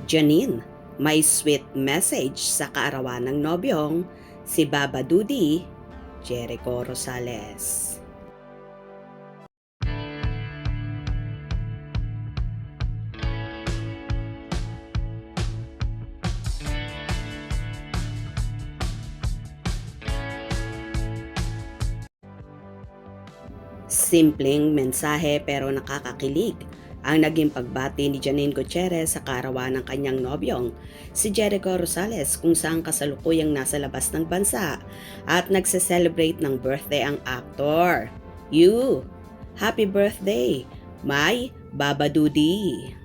Janine, may sweet message sa kaarawan ng nobyong si Baba Dudi, Jericho Rosales. Simpleng mensahe pero nakakakilig ang naging pagbati ni Janine Gutierrez sa kaarawan ng kanyang nobyong si Jericho Rosales, kung saan kasalukuyang nasa labas ng bansa at nagse-celebrate ng birthday ang aktor. Happy birthday, my Baba Dudi!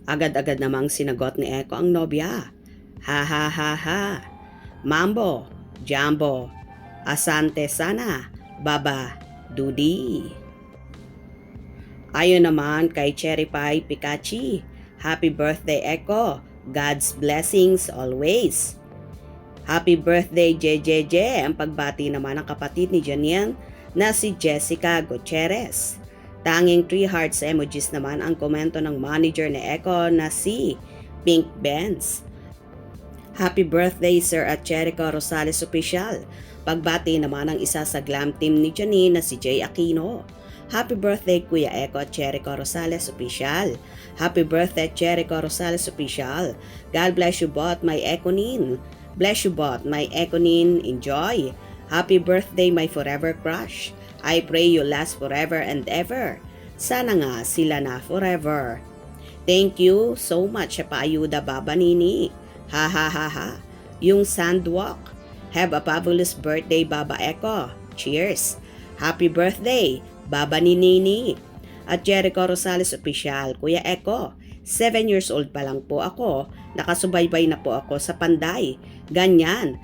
Agad-agad namang sinagot ni Eko ang nobya. Ha ha ha ha. Mambo, Jumbo, Asante sana, Baba Dudi. Ayon naman kay Cherry Pie Pikachi, happy birthday Eko, God's blessings always. Happy birthday JJJ, ang pagbati naman ng kapatid ni Janine na si Jessica Gutierrez. Tanging 3 hearts emojis naman ang komento ng manager ni Eko na si Pink Benz. Happy birthday Sir at Jericho Rosales Official. Pagbati naman ang isa sa glam team ni Janine na si Jay Aquino. Happy birthday Kuya Eko at Jericho Rosales Official. Happy birthday Jericho Rosales Official. God bless you both, my Ekonin. Bless you both, my Ekonin. Enjoy. Happy birthday my forever crush. I pray you last forever and ever. Sana nga sila na forever. Thank you so much sa paayuda Baba Nini. Ha ha ha ha. Yung sandwalk. Have a fabulous birthday Baba Eko. Cheers. Happy birthday Baba Nini. At Jericho Rosales Official, Kuya Eko. 7 years old pa lang po ako. Nakasubaybay na po ako sa Panday. Ganyan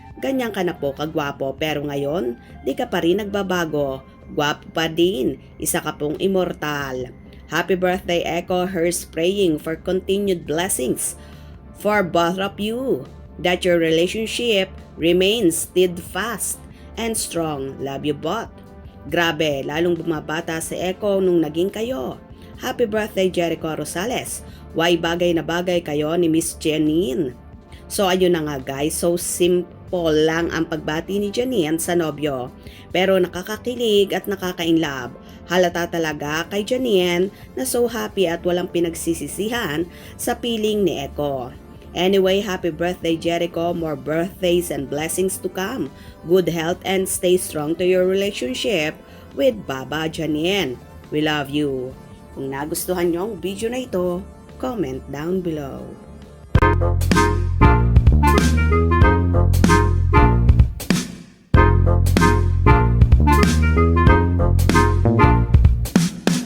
ka na po kagwapo, pero ngayon, di ka pa rin nagbabago. Gwapo pa din, isa ka pong immortal. Happy birthday Eko, here's praying for continued blessings for both of you, that your relationship remains steadfast and strong. Love you both. Grabe, lalong bumabata si Eko nung naging kayo. Happy birthday Jericho Rosales. Why bagay na bagay kayo ni Miss Janine. So ayun na nga guys, so simple lang ang pagbati ni Janine sa nobyo. Pero nakakakilig at nakaka-inlove. Halata talaga kay Janine na so happy at walang pinagsisisihan sa piling ni Eko. Anyway, happy birthday Jericho, more birthdays and blessings to come. Good health and stay strong to your relationship with Baba Janine. We love you. Kung nagustuhan nyo ang video na ito, comment down below.